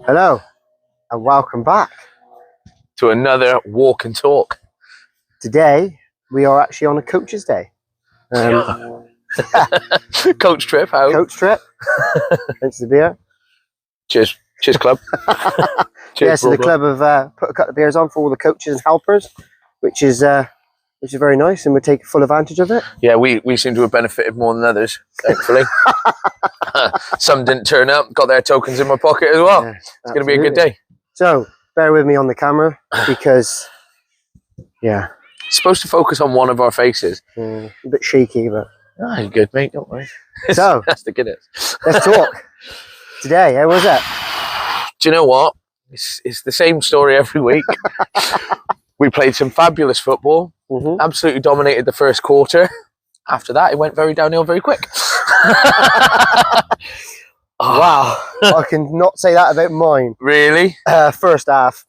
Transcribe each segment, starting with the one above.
Hello, and welcome back to another walk and talk. Today, we are actually on a coach's day. Coach trip, how? Coach trip. Hence the beer. Cheers, club. Cheers, so the club have put a couple of beers on for all the coaches and helpers, which is very nice, and we take full advantage of it. Yeah, we seem to have benefited more than others, thankfully. Some didn't turn up, got their tokens in my pocket as well. Yeah, it's going to be a good day. So, bear with me on the camera, because, yeah. It's supposed to focus on one of our faces. A bit shaky, but... Oh, you're good, mate, don't worry. So, that's the Guinness. Let's talk. Today, how was it? Do you know what? It's the same story every week. We played some fabulous football. Absolutely dominated the first quarter. After that, it went very downhill very quick. Wow. I can not say that about mine. Really? First half,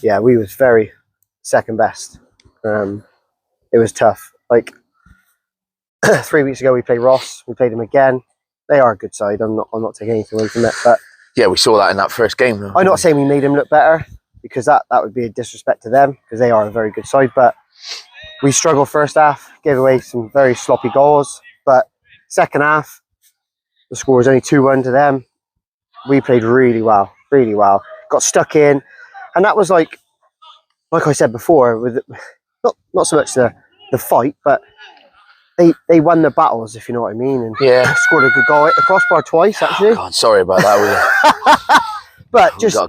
yeah, we was very second best. It was tough. Like 3 weeks ago, we played Ross. We played them again. They are a good side. I'm not taking anything away from it. But yeah, we saw that in that first game, though. I'm not saying we made them look better, because that would be a disrespect to them, because they are a very good side. But we struggled first half, gave away some very sloppy goals. But second half, the score was only 2-1 to them. We played really well, really well. Got stuck in, and that was like I said before, with not so much the fight, but they won their battles, if you know what I mean. And yeah, scored a good goal at the crossbar twice, actually. Oh God, sorry about that. But just a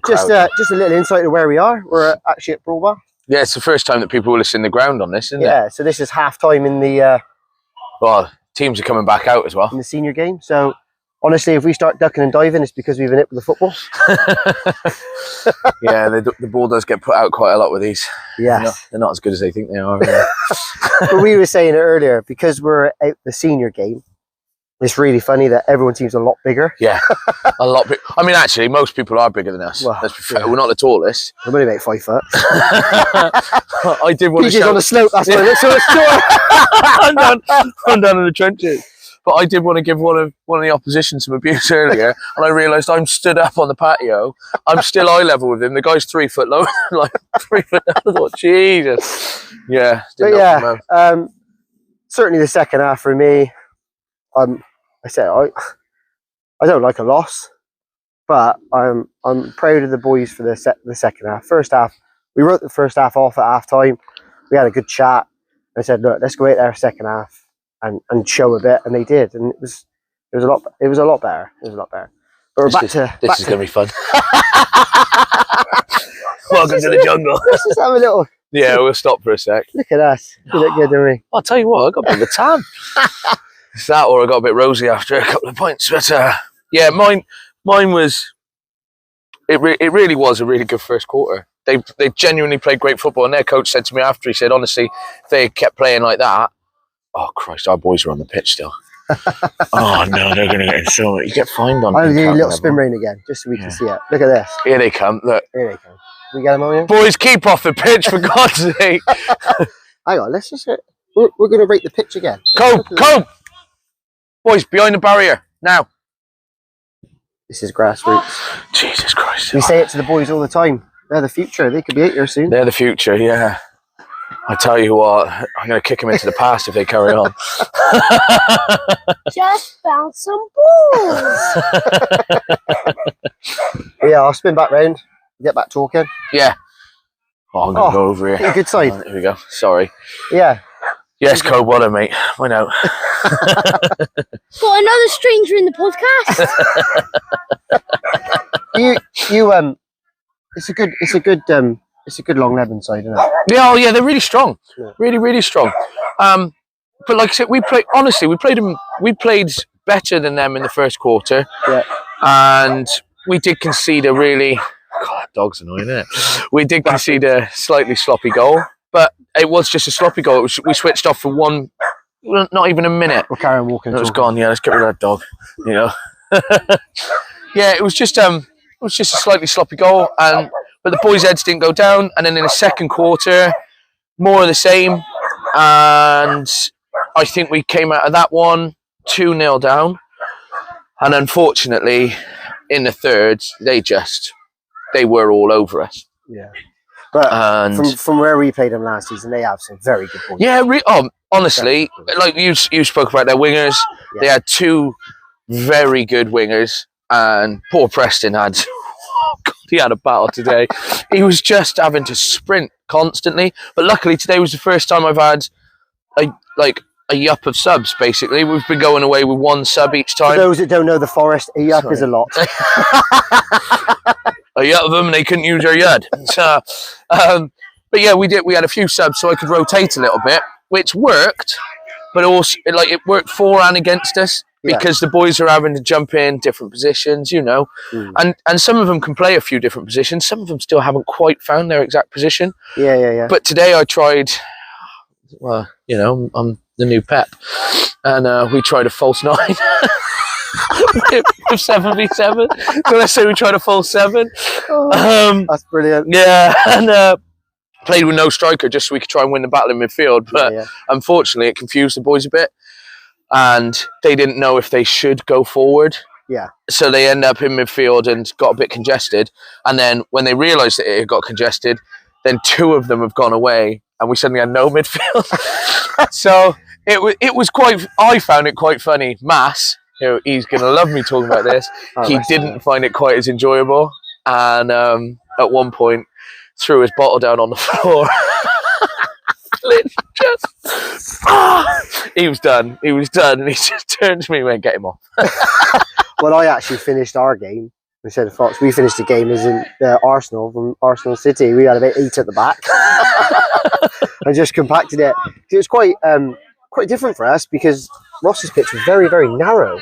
little insight to where we are. We're actually at Broadwell. Yeah, it's the first time that people will listen the ground on this, isn't it? Yeah, so this is half time in the well, teams are coming back out as well. In the senior game. So honestly, if we start ducking and diving, it's because we've been hit with the football. Yeah, the ball does get put out quite a lot with these. Yes. They're not as good as they think they are. But we were saying it earlier, because we're out the senior game, it's really funny that everyone seems a lot bigger. Yeah, a lot bigger. I mean, actually, most people are bigger than us. Well, let's be fair. We're not the tallest. I'm only about 5 foot. I did want to shout... on the slope, that's why it looks so short. I'm down in the trenches. But I did want to give one of the opposition some abuse earlier, and I realised I'm stood up on the patio. I'm still eye level with him. The guy's 3 foot low, like 3 foot. I thought, Jesus. Yeah. But yeah, certainly the second half for me. I said I don't like a loss, but I'm proud of the boys for the second half. First half, we wrote the first half off at half time. We had a good chat. I said, look, let's go out there second half and show a bit, and they did, and it was a lot better. It was a lot better. But we're this is going to be fun. Welcome to the jungle. Let's just have a little. Yeah, we'll stop for a sec. Look at us. You look good, don't we? I'll tell you what, I got a bit of a tan. It's that, or I got a bit rosy after a couple of pints. But yeah, mine was. It really was a really good first quarter. They genuinely played great football, and their coach said to me after, he said, honestly, if they kept playing like that, oh Christ, our boys are on the pitch still. Oh no, they're going to get in so you get fined on. I'll do a little spin rain again, just so we can see it. Look at this. Here they come. Look. Here they come. We get them on here. Boys, keep off the pitch, for God's sake. Hang on, let's just. We're going to rate the pitch again. Cope. Boys, behind the barrier, now. This is grassroots. Jesus Christ. We say it to the boys all the time. They're the future. They could be out here soon. They're the future, yeah. I tell you what, I'm going to kick them into the past if they carry on. Just found some balls. Yeah, I'll spin back round. Get back talking. Yeah. Oh, I'm going to go over here. Good side. Here we go. Sorry. Yeah. Yes, cold water, mate. Why not? Got another stranger in the podcast. It's a good long Lebanon side, isn't it? Yeah, yeah, they're really strong. Yeah. Really, really strong. But like I said, we played better than them in the first quarter. Yeah. And we did concede a really, God, that dog's annoying, isn't it? We did concede a slightly sloppy goal. But it was just a sloppy goal. We switched off for not even a minute. We'll carry on walking. It was gone. Yeah, let's get rid of that dog. You know. Yeah, it was just a slightly sloppy goal, but the boys' heads didn't go down. And then in the second quarter, more of the same. And I think we came out of that one 2-0 down. And unfortunately, in the thirds, they were all over us. Yeah. But And from where we played them last season, they have some very good points. yeah, honestly, like you spoke about their wingers. Yeah. They had two very good wingers, and poor Preston had. God, he had a battle today. He was just having to sprint constantly. But luckily, today was the first time I've had a yup of subs. Basically, we've been going away with one sub each For time. those that don't know, the Forest, a yup is a lot. A yut of them, and they couldn't use their yud. So, but yeah, we had a few subs, so I could rotate a little bit, which worked. But also, it worked for and against us because the boys are having to jump in different positions, you know, and some of them can play a few different positions. Some of them still haven't quite found their exact position. Yeah. But today I tried. Well, you know, I'm the new Pep, and we tried a false 9. with 7v7. So let's say we tried a full 7. That's brilliant. Yeah, and played with no striker just so we could try and win the battle in midfield. But unfortunately, it confused the boys a bit, and they didn't know if they should go forward. Yeah. So they end up in midfield and got a bit congested. And then when they realised that it got congested, then 2 of them have gone away, and we suddenly had no midfield. So it was quite. I found it quite funny. Mass. You know, he's going to love me talking about this. He didn't find it quite as enjoyable. And at one point, threw his bottle down on the floor. He was done. And he just turned to me and went, "Get him off." Well, I actually finished our game. Instead of Fox, we finished the game as in Arsenal from Arsenal City. We had about 8 at the back. I just compacted it. It was quite different for us because Ross's pitch was very, very narrow.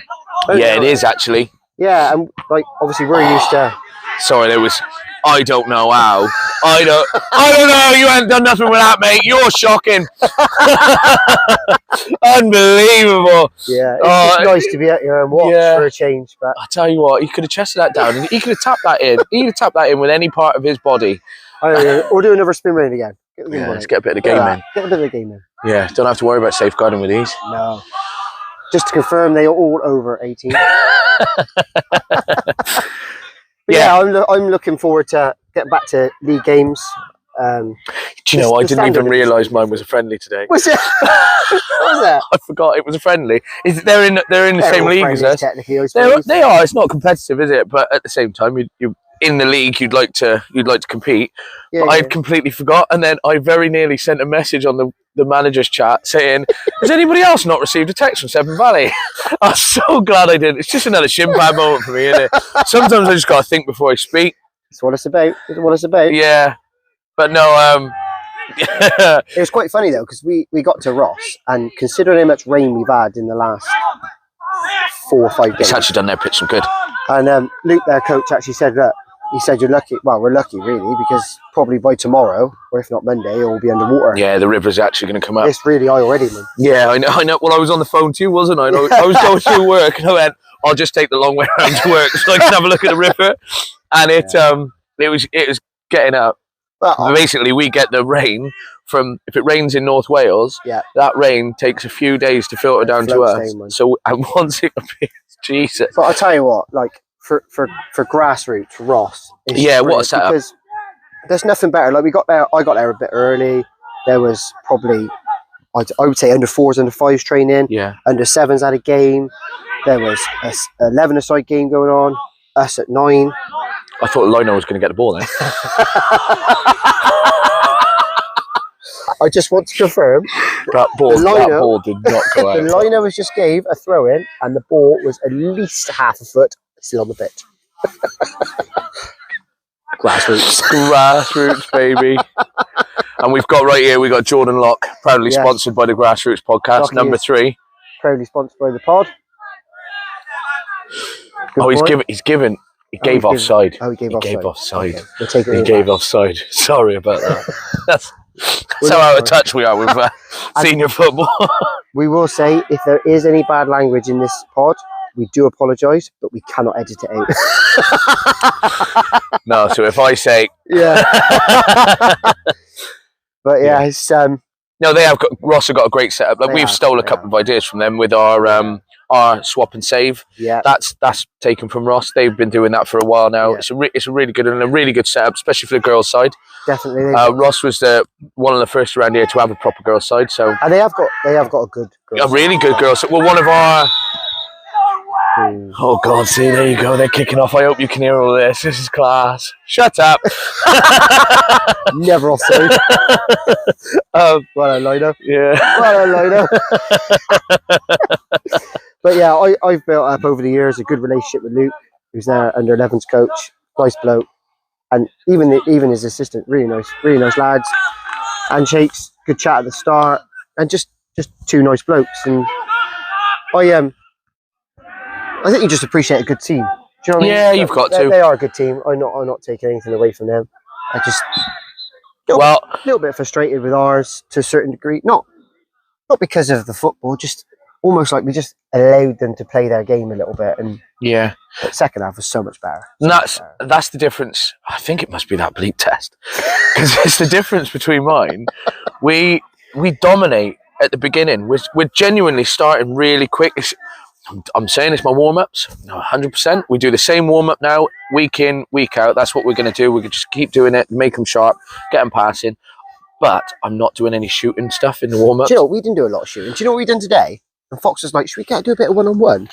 Yeah, it is actually. Yeah, and obviously we're used to. Sorry, there was. I don't know how. I don't know. You haven't done nothing with that, mate. You're shocking. Unbelievable. Yeah, it's just nice to be out here and watch for a change. But I tell you what, he could have chested that down. He could have tapped that in. He could have tapped that in with any part of his body. We'll do another spin rain again. Let's get a bit of the game in. Get a bit of the game in. Yeah, don't have to worry about safeguarding with these. No. Just to confirm, they are all over 18. I'm looking forward to getting back to league games. Do you know, I didn't even realise mine was a friendly today. Was it? What was that? I forgot it was a friendly. They're in the same league as us. Technically, I suppose. They are. It's not competitive, is it? But at the same time, you in the league, you'd like to compete. But I'd completely forgot, and then I very nearly sent a message on the manager's chat saying, "Has anybody else not received a text from Severn Valley?" I'm so glad I did. It's just another shin pad moment for me, isn't it? Sometimes I just got to think before I speak. That's what it's about. That's what it's about. Yeah, but no. It was quite funny though because we got to Ross, and considering how much rain we've had in the last 4 or 5 days, it's actually done their pitch some good. And Luke, their coach, actually said that. He said, "You're lucky." Well, we're lucky, really, because probably by tomorrow, or if not Monday, it will be underwater. Yeah, the river's actually going to come up. It's really high already, man. Yeah, I know. Well, I was on the phone too, wasn't I? I was going through work, and I went, "I'll just take the long way around to work so I can have a look at the river." And it was getting up. Well, basically, we get the rain from if it rains in North Wales. Yeah. That rain takes a few days to filter down to us. So, and once it appears, Jesus. But I'll tell you what, like. For grassroots, Ross. What a setup! Because there's nothing better. Like I got there a bit early. There was probably, I would say, under 4s, under 5s training. Yeah. Under 7s had a game. There was a 11-a-side game going on. Us at 9. I thought Lino was going to get the ball then. I just want to confirm that ball did not go out. The liner was just gave a throw in, and the ball was at least half a foot still on the pitch. Grassroots, baby. And we've got right here, we got Jordan Locke, proudly sponsored by the Grassroots podcast, Lockie number 3. Proudly sponsored by the pod. He gave offside. Oh, he gave offside. Okay. We'll take it he gave offside. Sorry about that. That's how out of touch we are with senior football. We will say, if there is any bad language in this pod, we do apologise, but we cannot edit it out. No, so if I say... Yeah. But yeah, it's... No, Ross have got a great setup. Like we've stole a couple of ideas from them with our our swap and save. Yeah, That's taken from Ross. They've been doing that for a while now. Yeah. It's a really good and a really good setup, especially for the girls' side. definitely. Ross was one of the first around here to have a proper girls' side, so And they have got a good girls' a really good girls' side. Well, one of our oh god, see, there you go. They're kicking off. I hope you can hear all this. This is class. Shut up. never offside. Well, I line up. Yeah. Well, I line up. But yeah, I've built up over the years a good relationship with Luke, who's their under 11s coach. Nice bloke, and even his assistant, really nice lads. Handshakes, good chat at the start, and just two nice blokes. And I think you just appreciate a good team. Do you know what I mean? Yeah, you've got to. They are a good team. I'm not taking anything away from them. I just a little bit frustrated with ours to a certain degree. Not because of the football, just almost like we just allowed them to play their game a little bit. And yeah, the second half was so much better. And that's the difference. I think it must be that bleep test, because it's the difference between mine. We dominate at the beginning. We're genuinely starting really quick. I'm saying it's my warm-ups. No, 100%. We do the same warm-up now, week in, week out. That's what we're going to do. We can just keep doing it, make them sharp, get them passing. But I'm not doing any shooting stuff in the warm-ups. Do you know, we didn't do a lot of shooting. Do you know what we done today? And Fox was like, should we do a bit of one-on-one?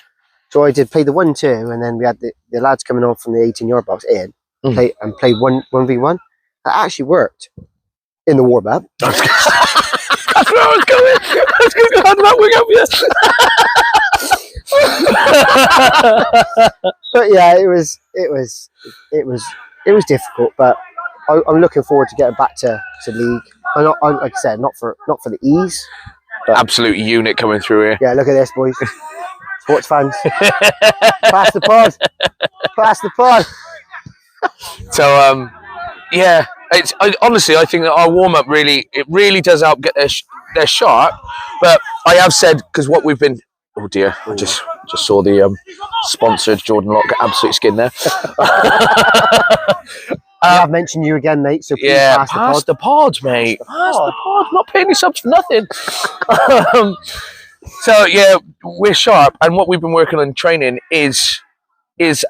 So I did play the 1-2, and then we had the lads coming on from the 18-yard box in, play 1v1. That actually worked in the warm-up. That's where I was going. I was going to go on that wing up, yes. But yeah, it was difficult, but I'm looking forward to getting back to league. Like I said, not for the ease. Absolute unit coming through here. Yeah, look at this, boys. Sports fans, pass the pod. So yeah, honestly, I think that our warm up really does help get their sharp. But I have said, because what we've been. Oh dear! I just saw the sponsored Jordan Lock get absolutely skin there. I've mentioned you again, mate. So please pass the pod, mate. Pass the pod. Not paying you subs for nothing. So yeah, we're sharp, and what we've been working on training is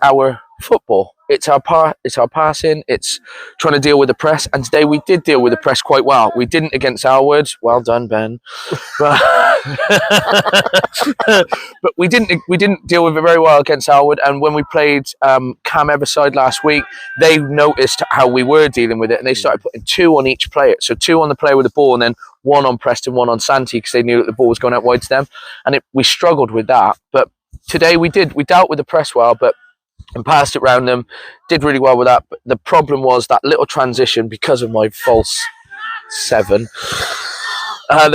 our football. It's our passing. It's trying to deal with the press. And today we did deal with the press quite well. We didn't against Alwood. Well done, Ben. But we didn't deal with it very well against Alwood. And when we played Cam Everside last week, they noticed how we were dealing with it, and they started putting 2 on each player. So 2 on the player with the ball, and then 1 on Preston, 1 on Santi, because they knew that the ball was going out wide to them. And we struggled with that. But today we dealt with the press well, and passed it round them, did really well with that. But the problem was that little transition because of my false 7. And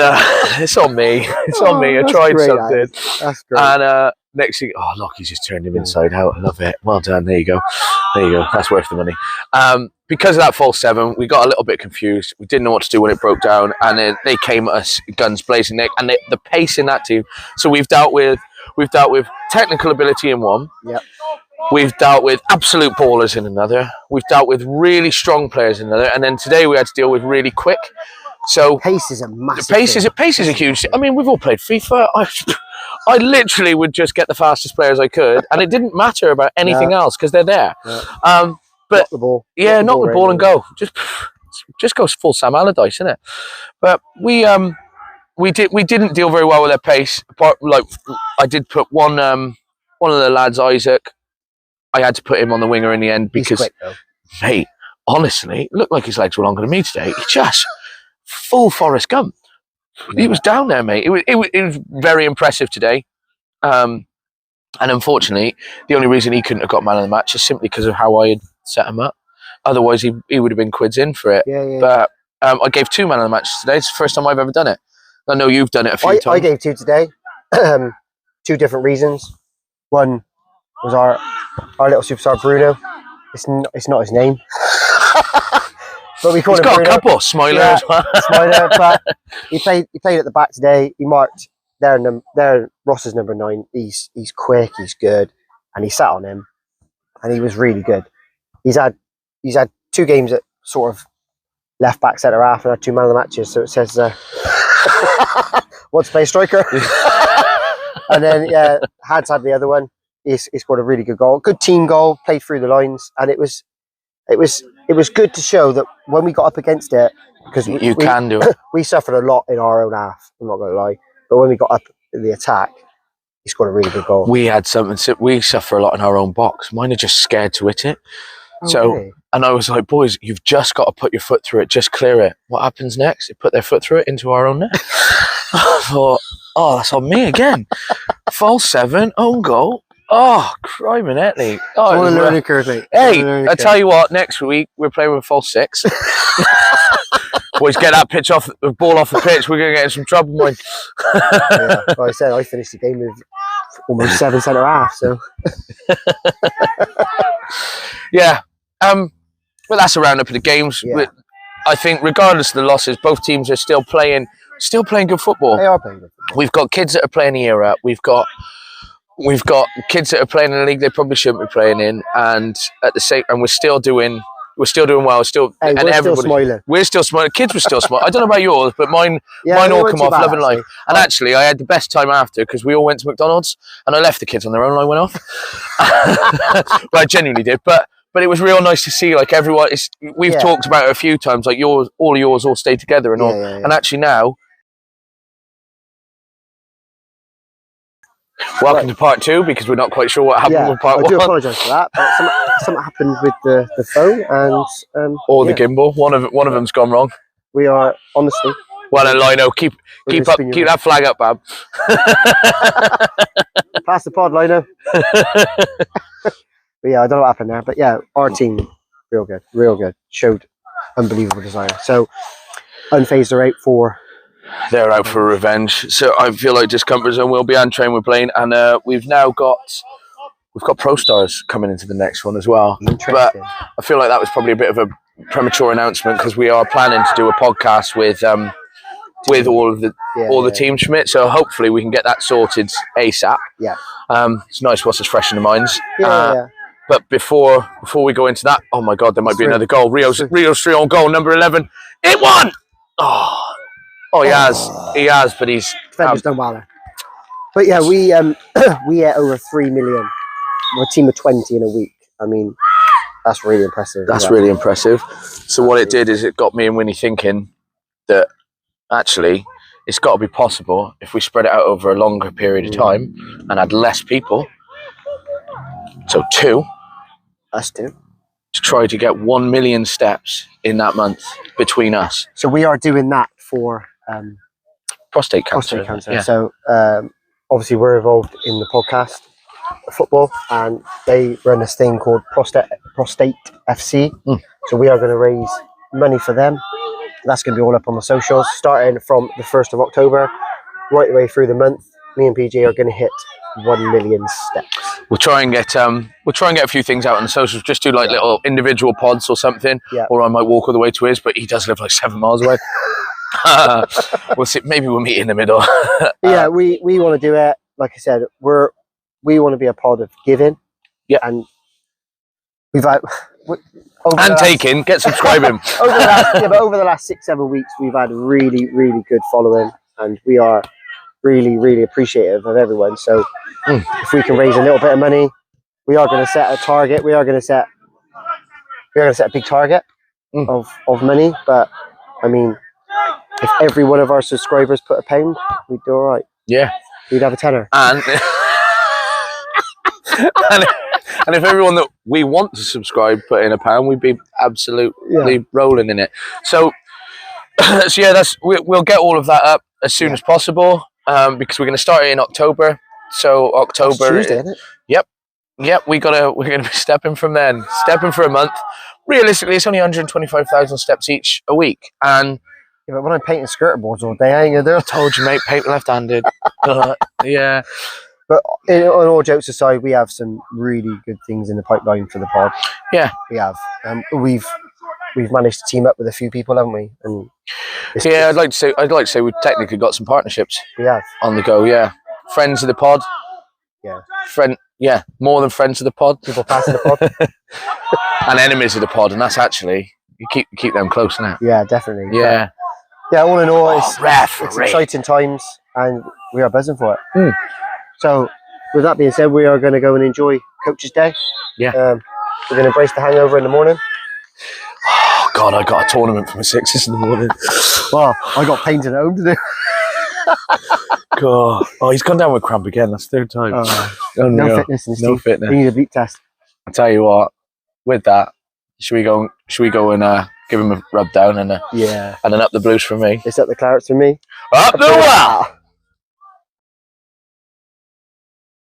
it's on me. It's on me. I tried great, something. That's great. And next thing, Lockie's just turned him inside out. I love it. Well done. There you go. That's worth the money. Because of that false 7, we got a little bit confused. We didn't know what to do when it broke down, and then they came at us guns blazing. And the pace in that team. So we've dealt with technical ability in one. Yep. We've dealt with absolute ballers in another. We've dealt with really strong players in another, and then today we had to deal with really quick. So pace is a massive. Pace is a huge. I mean, we've all played FIFA. I literally would just get the fastest players I could, and it didn't matter about anything else because they're there. Yeah. But knock the ball. Knock the ball and go. Just go full Sam Allardyce, innit? But we didn't deal very well with their pace. But like I did put one of the lads, Isaac. I had to put him on the winger in the end because, quick, though. Mate, honestly, it looked like his legs were longer than me today. He just full Forrest Gump. He was down there, mate. It was very impressive today. And unfortunately, the only reason he couldn't have got man of the match is simply because of how I had set him up. Otherwise, he would have been quids in for it. Yeah. But I gave 2 man of the matches today. It's the first time I've ever done it. I know you've done it a few times. I gave 2 today. 2 different reasons. One was our little superstar Bruno. It's not his name, but we call him Bruno. He's got a couple. Smiler as well. Smiler, but he played at the back today. He marked their Ross's number 9. He's quick. He's good, and he sat on him, and he was really good. He's had 2 games at sort of left back, centre half, and had 2 man of the matches. So it says wants to play striker. And then Hads had the other one. He scored a really good goal, good team goal, played through the lines, and it was good to show that when we got up against it, because You can do it. we suffered a lot in our own half. I'm not going to lie, but when we got up in the attack, he scored a really good goal. We had something. We suffer a lot in our own box. Mine are just scared to hit it. So, really? and I was like, boys, you've just got to put your foot through it. Just clear it. What happens next? They put their foot through it into our own net. I thought, oh, that's on me again. False 7, own goal. Oh, crime and Etley. Oh, What a learning curve, mate. hey, I tell you what, next week we're playing with false 6. Boys, get that ball off the pitch. We're going to get in some trouble, mate. Yeah, like I said, I finished the game with almost 7 centre half. So Yeah. But that's a roundup of the games. Yeah. But I think regardless of the losses, both teams are still playing good football. they are playing good. We've got kids that are playing the year up. We've got kids that are playing in a league they probably shouldn't be playing in, and at the same, and we're still doing well. Hey, And we're still everybody- smiling. We're still smiling. Kids were still smiling. I don't know about yours, but mine Yeah, all they weren't come too off bad, loving life. actually. And actually, I had the best time after because we all went to McDonald's, and I left the kids on their own. And I went off. But I genuinely did. But it was real nice to see like everyone. We've Yeah. talked about it a few times. Like all of yours all stayed together and all. Yeah. And actually now, welcome to part 2 because we're not quite sure what happened with part I do 1 apologise for that, but something happened with the phone, and or the gimbal. One of them's gone wrong. we are honestly. Well, then Lino, keep We're up, gonna spin keep you that flag up, Bab. Pass the pod, Lino. But yeah, I don't know what happened there, but yeah, our team, real good. Showed unbelievable desire. So, Unfazed are out for. They're out for revenge. So I feel like just comfort zone will be on train we're playing, and we've got Pro Stars coming into the next one as well. But Interesting. I feel like that was probably a bit of a premature announcement because we are planning to do a podcast with all the teams from it. So hopefully we can get that sorted ASAP. Yeah. It's nice whilst it's fresh in the minds. Yeah. But before we go into that, oh my God, there might be another goal. Rio's 3 on goal, number 11. It won! Oh, he has, but he's... Defenders done well there. But yeah, we ate over 3 million. We're a team of 20 in a week. I mean, that's really impressive. That's really impressive. So what it did is it got me and Winnie thinking that actually it's got to be possible if we spread it out over a longer period of time and had less people. So 2. Us too. To try to get 1 million steps in that month between us. So we are doing that for Prostate cancer. prostate cancer. Yeah. So obviously we're involved in the podcast, football, and they run this thing called Prostate FC. So we are going to raise money for them. That's going to be all up on the socials, starting from the 1st of October, right the way through the month. Me and PJ are going to hit 1 million steps. We'll try and get a few things out on the socials. Just do like little individual pods or something. Yeah. Or I might walk all the way to his, but he does live like 7 miles away. We'll see. Maybe we'll meet in the middle. Yeah, we want to do it. Like I said, we want to be a pod of giving. Yeah. And we've had And taking, get subscribing. over the last 6-7 weeks, we've had really, really good following, and we are really, really appreciative of everyone. So if we can raise a little bit of money, we are going to set a target. We are going to set a big target of money. But I mean, if every one of our subscribers put £1, we'd do all right. Yeah. We'd have a tenner. And and if everyone that we want to subscribe put in £1, we'd be absolutely rolling in it. So yeah, we'll get all of that up as soon as possible because we're going to start it in October. So October, That's Tuesday, isn't it? Yep, we're gonna be stepping from then, stepping for a month. Realistically, it's only 125,000 steps each a week, and Yeah, but when I'm painting skirting boards all day, I ain't gonna do it. told you, mate, paint left-handed. Yeah. But on all jokes aside, we have some really good things in the pipeline for the pod. Yeah. We have. We've managed to team up with a few people, haven't we? And Yeah, I'd like to say we've technically got some partnerships we have. on the go. Yeah, friends of the pod. Yeah. More than friends of the pod, People passing the pod. and enemies of the pod, and that's actually you keep them close now. Yeah, definitely. Yeah. But, yeah, all in all, it's Referee. exciting times, and we are buzzing for it. So, with that being said, we are going to go and enjoy Coach's Day. Yeah. We're going to embrace the hangover in the morning. Oh God, I got a tournament for my sixes in the morning. Well, I got painting at home to do. God. Oh, he's gone down with cramp again. That's third time. No Unreal. fitness in his No teeth. fitness. He needs a beat test. I tell you what. With that, should we go and give him a rub down and Yeah. an up the blues for me? It's up the clarets for me. Up the wall.